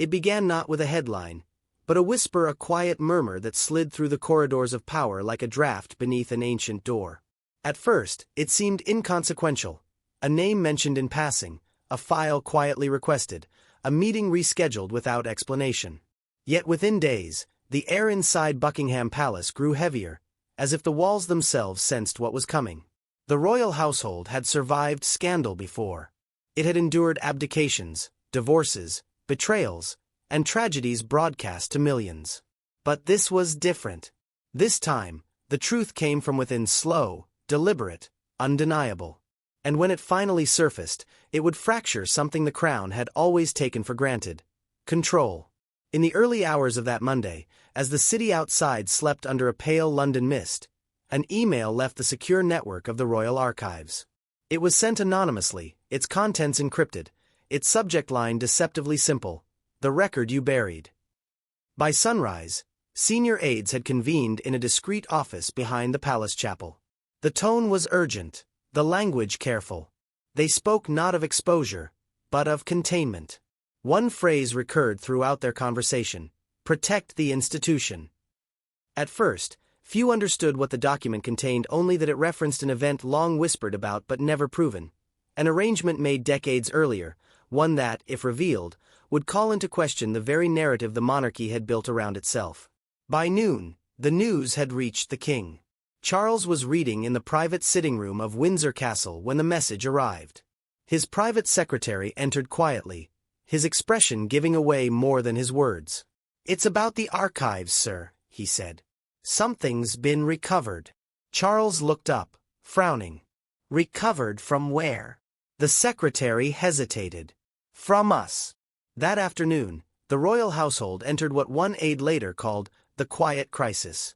It began not with a headline, but a whisper, a quiet murmur that slid through the corridors of power like a draft beneath an ancient door. At first, it seemed inconsequential. A name mentioned in passing, a file quietly requested, a meeting rescheduled without explanation. Yet within days, the air inside Buckingham Palace grew heavier, as if the walls themselves sensed what was coming. The royal household had survived scandal before. It had endured abdications, divorces, betrayals, and tragedies broadcast to millions. But this was different. This time, the truth came from within, slow, deliberate, undeniable. And when it finally surfaced, it would fracture something the crown had always taken for granted: control. In the early hours of that Monday, as the city outside slept under a pale London mist, an email left the secure network of the Royal Archives. It was sent anonymously, its contents encrypted, its subject line deceptively simple: "The record you buried." By sunrise, senior aides had convened in a discreet office behind the palace chapel. The tone was urgent, the language careful. They spoke not of exposure, but of containment. One phrase recurred throughout their conversation: protect the institution. At first, few understood what the document contained, only that it referenced an event long whispered about but never proven. An arrangement made decades earlier, one that, if revealed, would call into question the very narrative the monarchy had built around itself. By noon, the news had reached the king. Charles was reading in the private sitting room of Windsor Castle when the message arrived. His private secretary entered quietly, his expression giving away more than his words. "It's about the archives, sir," he said. "Something's been recovered." Charles looked up, frowning. "Recovered from where?" The secretary hesitated. "From us." That afternoon, the royal household entered what one aide later called the quiet crisis.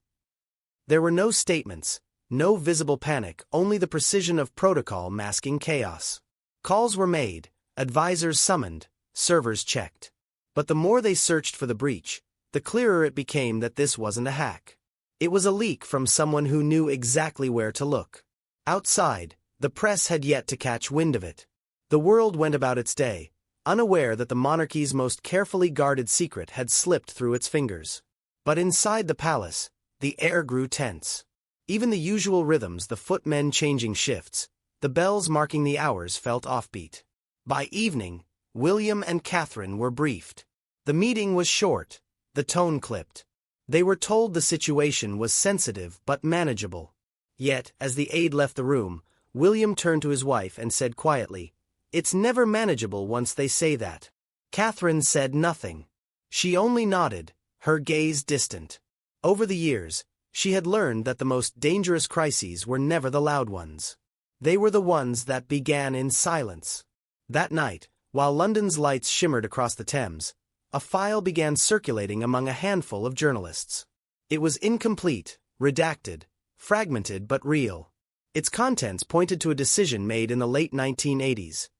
There were no statements, no visible panic, only the precision of protocol masking chaos. Calls were made, advisors summoned, servers checked. But the more they searched for the breach, the clearer it became that this wasn't a hack. It was a leak from someone who knew exactly where to look. Outside, the press had yet to catch wind of it. The world went about its day, unaware that the monarchy's most carefully guarded secret had slipped through its fingers. But inside the palace, the air grew tense. Even the usual rhythms, the footmen changing shifts, the bells marking the hours, felt offbeat. By evening, William and Catherine were briefed. The meeting was short, the tone clipped. They were told the situation was sensitive but manageable. Yet, as the aide left the room, William turned to his wife and said quietly, "It's never manageable once they say that." Catherine said nothing. She only nodded, her gaze distant. Over the years, she had learned that the most dangerous crises were never the loud ones. They were the ones that began in silence. That night, while London's lights shimmered across the Thames, a file began circulating among a handful of journalists. It was incomplete, redacted, fragmented but real. Its contents pointed to a decision made in the late 1980s,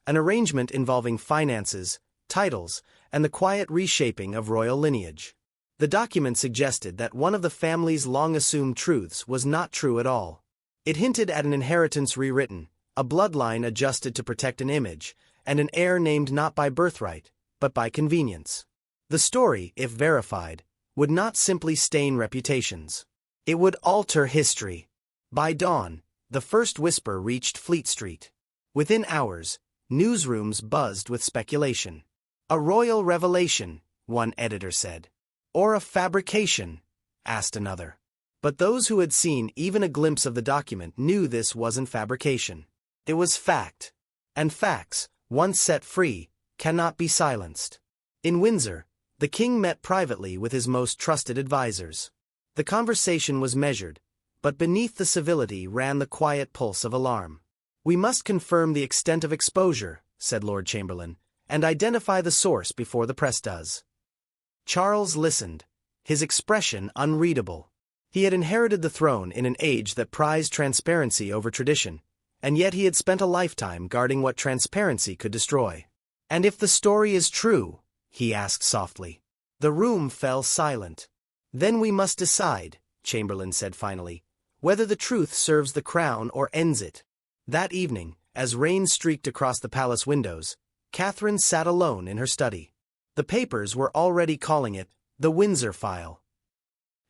an arrangement involving finances, titles, and the quiet reshaping of royal lineage. The document suggested that one of the family's long-assumed truths was not true at all. It hinted at an inheritance rewritten, a bloodline adjusted to protect an image, and an heir named not by birthright, but by convenience. The story, if verified, would not simply stain reputations. It would alter history. By dawn, the first whisper reached Fleet Street. Within hours, newsrooms buzzed with speculation. "A royal revelation," one editor said. "Or a fabrication?" asked another. But those who had seen even a glimpse of the document knew this wasn't fabrication. It was fact. And facts, once set free, cannot be silenced. In Windsor, the king met privately with his most trusted advisors. The conversation was measured, but beneath the civility ran the quiet pulse of alarm. "We must confirm the extent of exposure," said Lord Chamberlain, "and identify the source before the press does." Charles listened, his expression unreadable. He had inherited the throne in an age that prized transparency over tradition, and yet he had spent a lifetime guarding what transparency could destroy. "And if the story is true?" he asked softly. The room fell silent. "Then we must decide," Chamberlain said finally, "whether the truth serves the crown or ends it." That evening, as rain streaked across the palace windows, Catherine sat alone in her study. The papers were already calling it the Windsor File.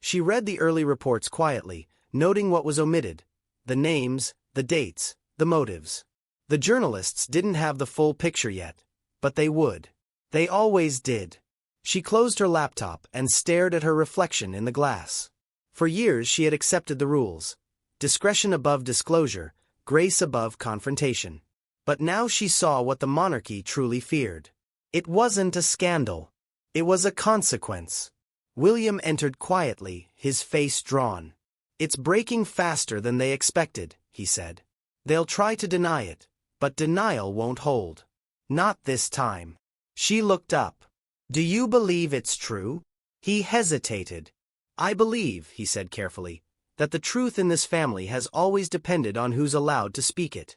She read the early reports quietly, noting what was omitted: the names, the dates, the motives. The journalists didn't have the full picture yet, but they would. They always did. She closed her laptop and stared at her reflection in the glass. For years she had accepted the rules: discretion above disclosure, grace above confrontation. But now she saw what the monarchy truly feared. It wasn't a scandal. It was a consequence. William entered quietly, his face drawn. "It's breaking faster than they expected," he said. "They'll try to deny it, but denial won't hold. Not this time." She looked up. "Do you believe it's true?" He hesitated. "I believe," he said carefully, "that the truth in this family has always depended on who's allowed to speak it."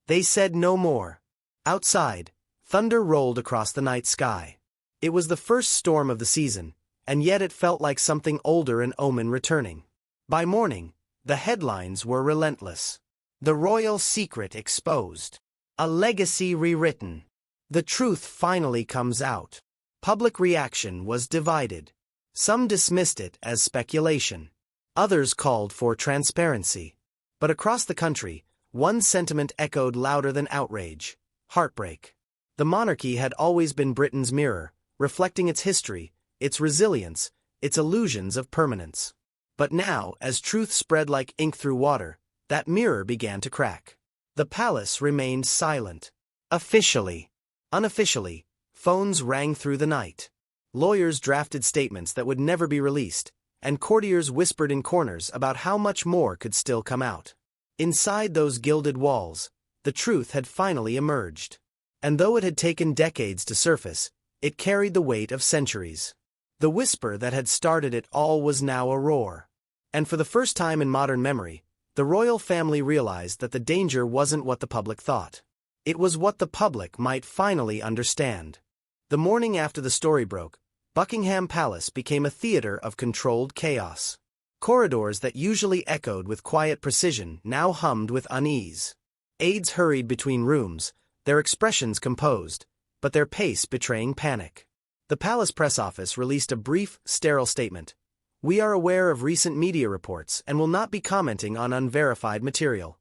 They said no more. Outside, thunder rolled across the night sky. It was the first storm of the season, and yet it felt like something older and omen returning. By morning, the headlines were relentless. "The royal secret exposed. A legacy rewritten. The truth finally comes out." Public reaction was divided. Some dismissed it as speculation. Others called for transparency. But across the country, one sentiment echoed louder than outrage: heartbreak. The monarchy had always been Britain's mirror, reflecting its history, its resilience, its illusions of permanence. But now, as truth spread like ink through water, that mirror began to crack. The palace remained silent. Officially. Unofficially, phones rang through the night. Lawyers drafted statements that would never be released, and courtiers whispered in corners about how much more could still come out. Inside those gilded walls, the truth had finally emerged. And though it had taken decades to surface, it carried the weight of centuries. The whisper that had started it all was now a roar. And for the first time in modern memory, the royal family realized that the danger wasn't what the public thought. It was what the public might finally understand. The morning after the story broke, Buckingham Palace became a theater of controlled chaos. Corridors that usually echoed with quiet precision now hummed with unease. Aides hurried between rooms, their expressions composed, but their pace betraying panic. The palace press office released a brief, sterile statement: "We are aware of recent media reports and will not be commenting on unverified material."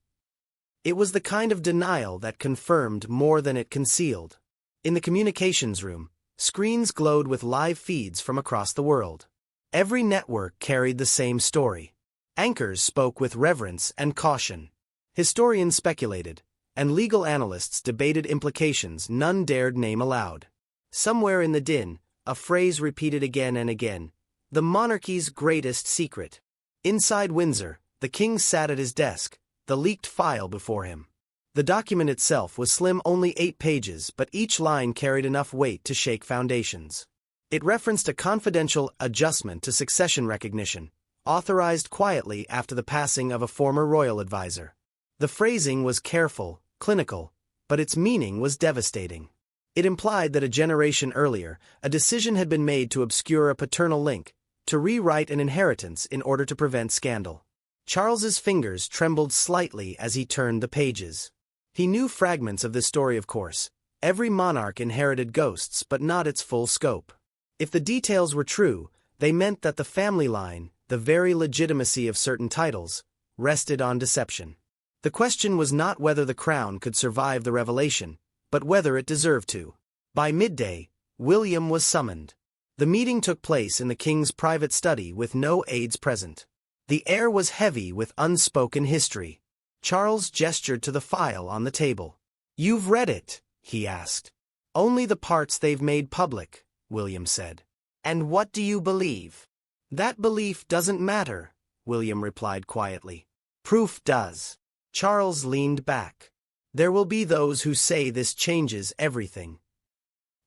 It was the kind of denial that confirmed more than it concealed. In the communications room, screens glowed with live feeds from across the world. Every network carried the same story. Anchors spoke with reverence and caution. Historians speculated, and legal analysts debated implications none dared name aloud. Somewhere in the din, a phrase repeated again and again: "the monarchy's greatest secret." Inside Windsor, the king sat at his desk, the leaked file before him. The document itself was slim, only 8 pages, but each line carried enough weight to shake foundations. It referenced a confidential adjustment to succession recognition, authorized quietly after the passing of a former royal advisor. The phrasing was careful, clinical, but its meaning was devastating. It implied that a generation earlier, a decision had been made to obscure a paternal link, to rewrite an inheritance in order to prevent scandal. Charles's fingers trembled slightly as he turned the pages. He knew fragments of this story, of course. Every monarch inherited ghosts, but not its full scope. If the details were true, they meant that the family line, the very legitimacy of certain titles, rested on deception. The question was not whether the crown could survive the revelation, but whether it deserved to. By midday, William was summoned. The meeting took place in the king's private study with no aides present. The air was heavy with unspoken history. Charles gestured to the file on the table. "You've read it?" he asked. "Only the parts they've made public," William said. "And what do you believe?" "That belief doesn't matter," William replied quietly. "Proof does." Charles leaned back. "There will be those who say this changes everything."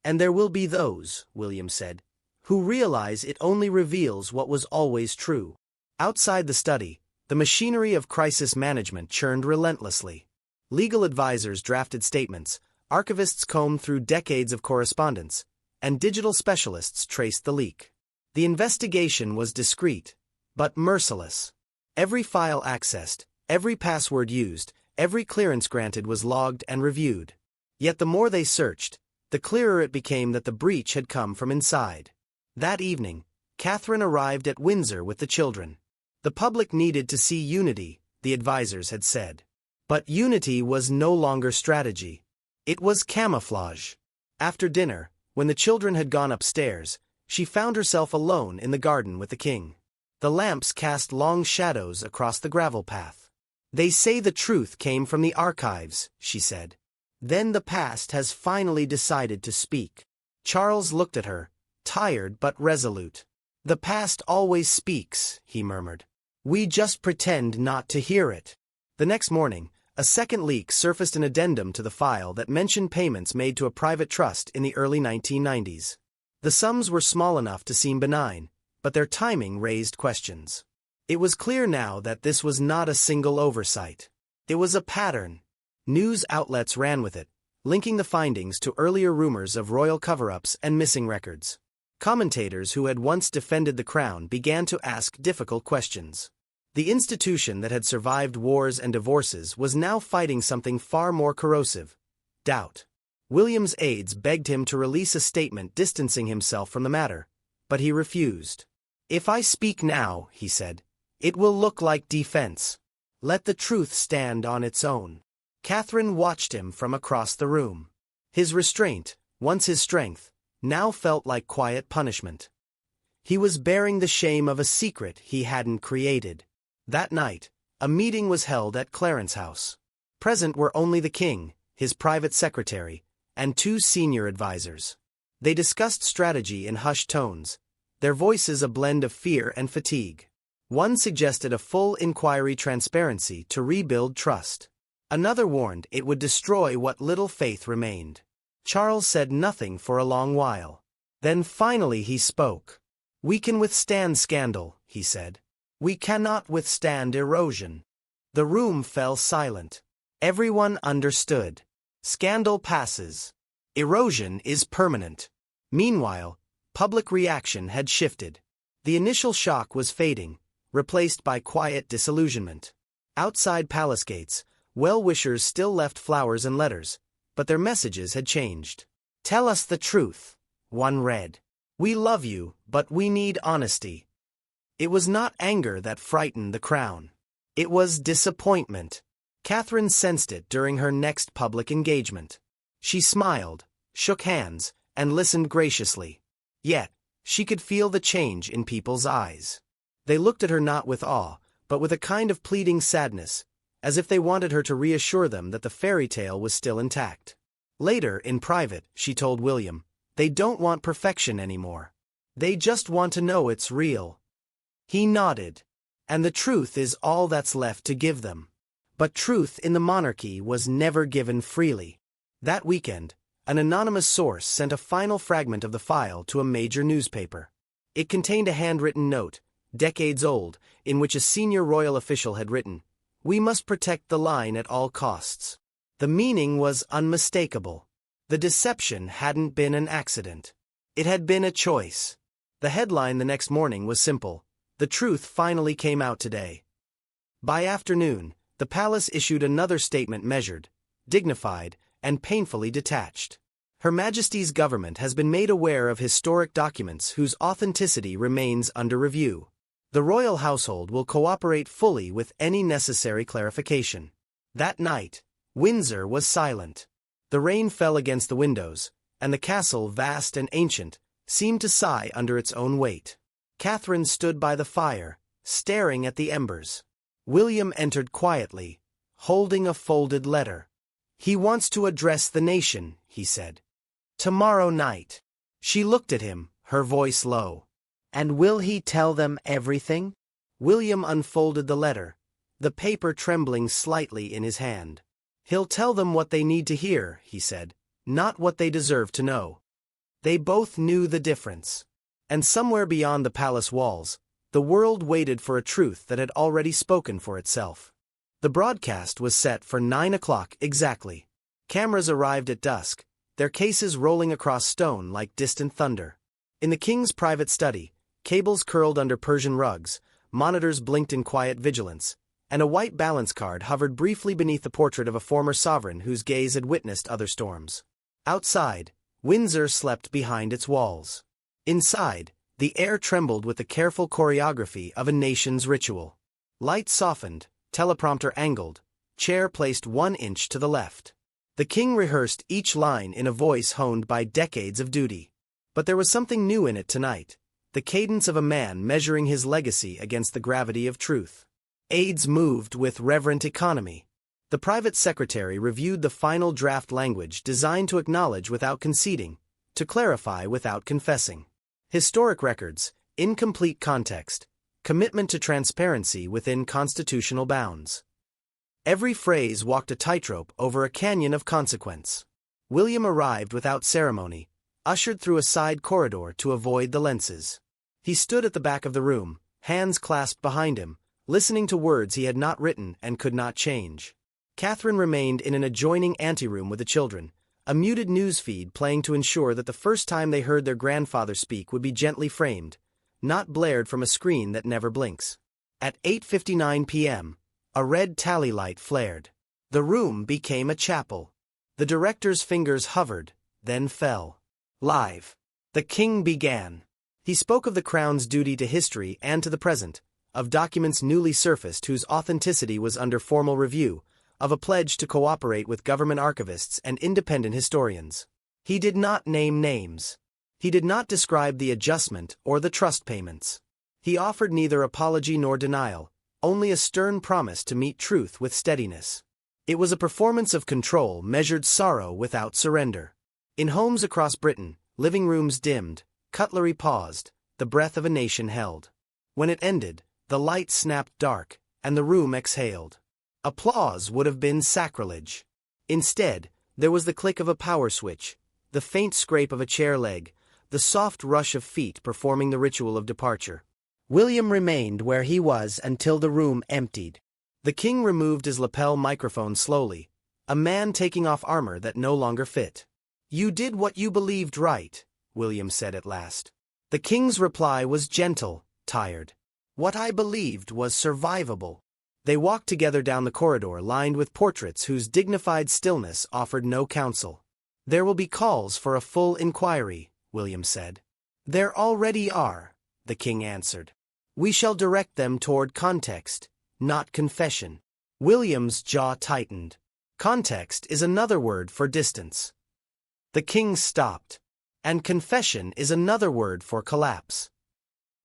"And there will be those," William said, "who realize it only reveals what was always true." Outside the study, the machinery of crisis management churned relentlessly. Legal advisors drafted statements, archivists combed through decades of correspondence, and digital specialists traced the leak. The investigation was discreet, but merciless. Every file accessed, every password used, every clearance granted was logged and reviewed. Yet the more they searched, the clearer it became that the breach had come from inside. That evening, Catherine arrived at Windsor with the children. The public needed to see unity, the advisers had said. But unity was no longer strategy. It was camouflage. After dinner, when the children had gone upstairs, she found herself alone in the garden with the king. The lamps cast long shadows across the gravel path. "They say the truth came from the archives," she said. "Then the past has finally decided to speak." Charles looked at her, tired but resolute. "The past always speaks," he murmured. "We just pretend not to hear it." The next morning, a second leak surfaced an addendum to the file that mentioned payments made to a private trust in the early 1990s. The sums were small enough to seem benign, but their timing raised questions. It was clear now that this was not a single oversight. It was a pattern. News outlets ran with it, linking the findings to earlier rumors of royal cover-ups and missing records. Commentators who had once defended the crown began to ask difficult questions. The institution that had survived wars and divorces was now fighting something far more corrosive: doubt. William's aides begged him to release a statement distancing himself from the matter, but he refused. "If I speak now," he said, "it will look like defense. Let the truth stand on its own." Catherine watched him from across the room. His restraint, once his strength, now felt like quiet punishment. He was bearing the shame of a secret he hadn't created. That night, a meeting was held at Clarence House. Present were only the king, his private secretary, and two senior advisers. They discussed strategy in hushed tones, their voices a blend of fear and fatigue. One suggested a full inquiry transparency to rebuild trust. Another warned it would destroy what little faith remained. Charles said nothing for a long while. Then finally he spoke. "We can withstand scandal," he said. "We cannot withstand erosion." The room fell silent. Everyone understood. Scandal passes. Erosion is permanent. Meanwhile, public reaction had shifted. The initial shock was fading, replaced by quiet disillusionment. Outside palace gates, well-wishers still left flowers and letters, but their messages had changed. "Tell us the truth," one read. "We love you, but we need honesty." It was not anger that frightened the crown. It was disappointment. Catherine sensed it during her next public engagement. She smiled, shook hands, and listened graciously. Yet, she could feel the change in people's eyes. They looked at her not with awe, but with a kind of pleading sadness, as if they wanted her to reassure them that the fairy tale was still intact. Later, in private, she told William, they don't want perfection anymore. They just want to know it's real. He nodded. And the truth is all that's left to give them. But truth in the monarchy was never given freely. That weekend, an anonymous source sent a final fragment of the file to a major newspaper. It contained a handwritten note, decades old, in which a senior royal official had written, "We must protect the line at all costs." The meaning was unmistakable. The deception hadn't been an accident. It had been a choice. The headline the next morning was simple: "The truth finally came out today." By afternoon, the palace issued another statement measured, dignified, and painfully detached. Her Majesty's government has been made aware of historic documents whose authenticity remains under review. The royal household will cooperate fully with any necessary clarification. That night, Windsor was silent. The rain fell against the windows, and the castle, vast and ancient, seemed to sigh under its own weight. Catherine stood by the fire, staring at the embers. William entered quietly, holding a folded letter. "He wants to address the nation," he said. "Tomorrow night." She looked at him, her voice low. "And will he tell them everything?" William unfolded the letter, the paper trembling slightly in his hand. "He'll tell them what they need to hear," he said, "not what they deserve to know." They both knew the difference. And somewhere beyond the palace walls, the world waited for a truth that had already spoken for itself. The broadcast was set for 9 o'clock exactly. Cameras arrived at dusk, their cases rolling across stone like distant thunder. In the king's private study, cables curled under Persian rugs, monitors blinked in quiet vigilance, and a white balance card hovered briefly beneath the portrait of a former sovereign whose gaze had witnessed other storms. Outside, Windsor slept behind its walls. Inside, the air trembled with the careful choreography of a nation's ritual. Light softened, teleprompter angled, chair placed 1 inch to the left. The king rehearsed each line in a voice honed by decades of duty. But there was something new in it tonight, the cadence of a man measuring his legacy against the gravity of truth. Aides moved with reverent economy. The private secretary reviewed the final draft language designed to acknowledge without conceding, to clarify without confessing. Historic records, incomplete context, commitment to transparency within constitutional bounds. Every phrase walked a tightrope over a canyon of consequence. William arrived without ceremony, ushered through a side corridor to avoid the lenses. He stood at the back of the room, hands clasped behind him, listening to words he had not written and could not change. Catherine remained in an adjoining anteroom with the children, a muted newsfeed playing to ensure that the first time they heard their grandfather speak would be gently framed, not blared from a screen that never blinks. At 8:59 p.m., a red tally light flared. The room became a chapel. The director's fingers hovered, then fell. Live. The king began. He spoke of the crown's duty to history and to the present, of documents newly surfaced whose authenticity was under formal review, of a pledge to cooperate with government archivists and independent historians. He did not name names. He did not describe the adjustment or the trust payments. He offered neither apology nor denial, only a stern promise to meet truth with steadiness. It was a performance of control measured sorrow without surrender. In homes across Britain, living rooms dimmed, cutlery paused, the breath of a nation held. When it ended, the light snapped dark, and the room exhaled. Applause would have been sacrilege. Instead, there was the click of a power switch, the faint scrape of a chair leg, the soft rush of feet performing the ritual of departure. William remained where he was until the room emptied. The king removed his lapel microphone slowly, a man taking off armor that no longer fit. "You did what you believed right," William said at last. The king's reply was gentle, tired. "What I believed was survivable." They walked together down the corridor lined with portraits whose dignified stillness offered no counsel. "There will be calls for a full inquiry," William said. "There already are," the king answered. "We shall direct them toward context, not confession." William's jaw tightened. Context is another word for distance. The king stopped. And confession is another word for collapse.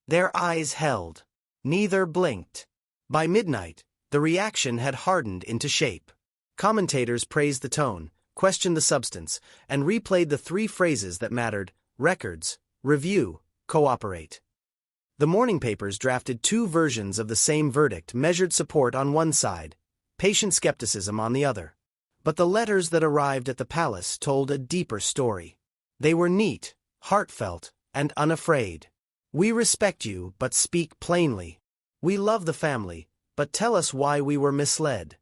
Their eyes held. Neither blinked. By midnight, the reaction had hardened into shape. Commentators praised the tone, questioned the substance, and replayed the 3 phrases that mattered: records, review, cooperate. The morning papers drafted 2 versions of the same verdict, measured support on one side, patient skepticism on the other. But the letters that arrived at the palace told a deeper story. They were neat, heartfelt, and unafraid. "We respect you, but speak plainly. We love the family, but tell us why we were misled.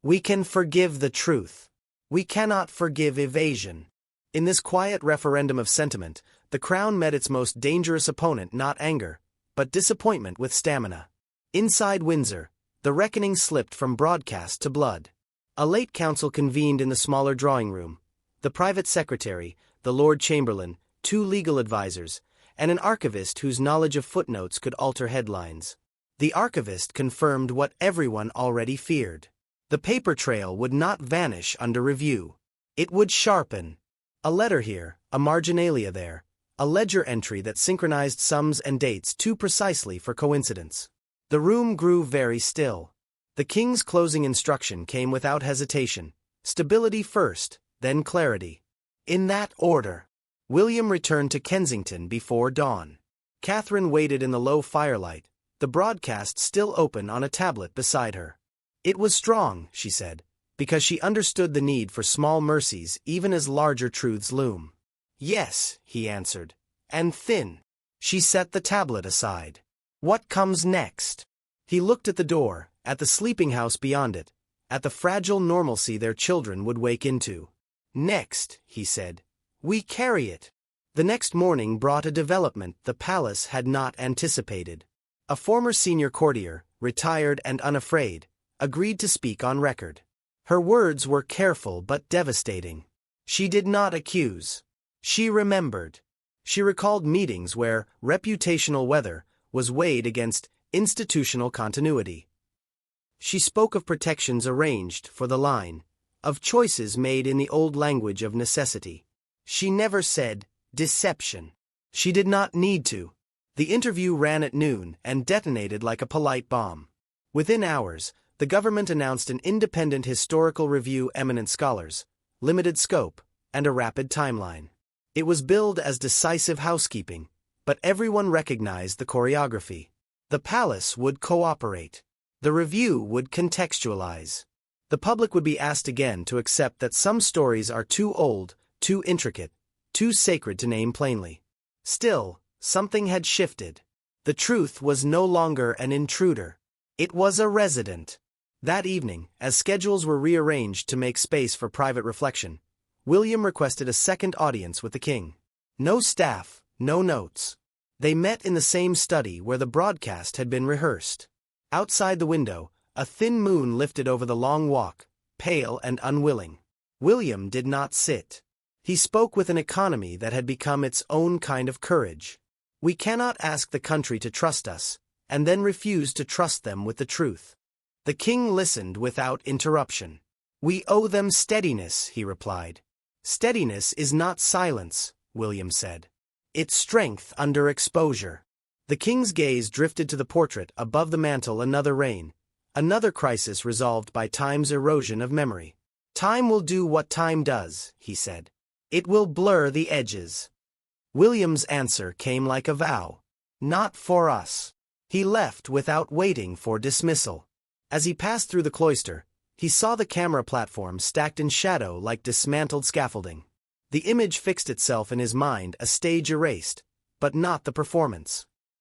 We can forgive the truth. We cannot forgive evasion." In this quiet referendum of sentiment, the crown met its most dangerous opponent, not anger, but disappointment with stamina. Inside Windsor, the reckoning slipped from broadcast to blood. A late council convened in the smaller drawing room. The private secretary, the Lord Chamberlain, 2 legal advisers, and an archivist whose knowledge of footnotes could alter headlines. The archivist confirmed what everyone already feared. The paper trail would not vanish under review. It would sharpen. A letter here, a marginalia there, a ledger entry that synchronized sums and dates too precisely for coincidence. The room grew very still. The king's closing instruction came without hesitation: stability first, then clarity. In that order. William returned to Kensington before dawn. Catherine waited in the low firelight, the broadcast still open on a tablet beside her. It was strong, she said, because she understood the need for small mercies even as larger truths loom. "Yes," he answered, "and thin." She set the tablet aside. "What comes next?" He looked at the door, at the sleeping house beyond it, at the fragile normalcy their children would wake into. "Next," he said, "we carry it." The next morning brought a development the palace had not anticipated. A former senior courtier, retired and unafraid, agreed to speak on record. Her words were careful but devastating. She did not accuse. She remembered. She recalled meetings where reputational weather was weighed against institutional continuity. She spoke of protections arranged for the line, of choices made in the old language of necessity. She never said, deception. She did not need to. The interview ran at noon and detonated like a polite bomb. Within hours, the government announced an independent historical review, eminent scholars, limited scope, and a rapid timeline. It was billed as decisive housekeeping, but everyone recognized the choreography. The palace would cooperate. The review would contextualize. The public would be asked again to accept that some stories are too old, too intricate, too sacred to name plainly. Still, something had shifted. The truth was no longer an intruder. It was a resident. That evening, as schedules were rearranged to make space for private reflection, William requested a second audience with the king. No staff, no notes. They met in the same study where the broadcast had been rehearsed. Outside the window, a thin moon lifted over the long walk, pale and unwilling. William did not sit. He spoke with an economy that had become its own kind of courage. We cannot ask the country to trust us, and then refuse to trust them with the truth. The king listened without interruption. We owe them steadiness, he replied. Steadiness is not silence, William said. It's strength under exposure. The king's gaze drifted to the portrait above the mantel. Another reign, another crisis resolved by time's erosion of memory. Time will do what time does, he said. It will blur the edges. William's answer came like a vow. Not for us. He left without waiting for dismissal. As he passed through the cloister, he saw the camera platform stacked in shadow like dismantled scaffolding. The image fixed itself in his mind, a stage erased, but not the performance.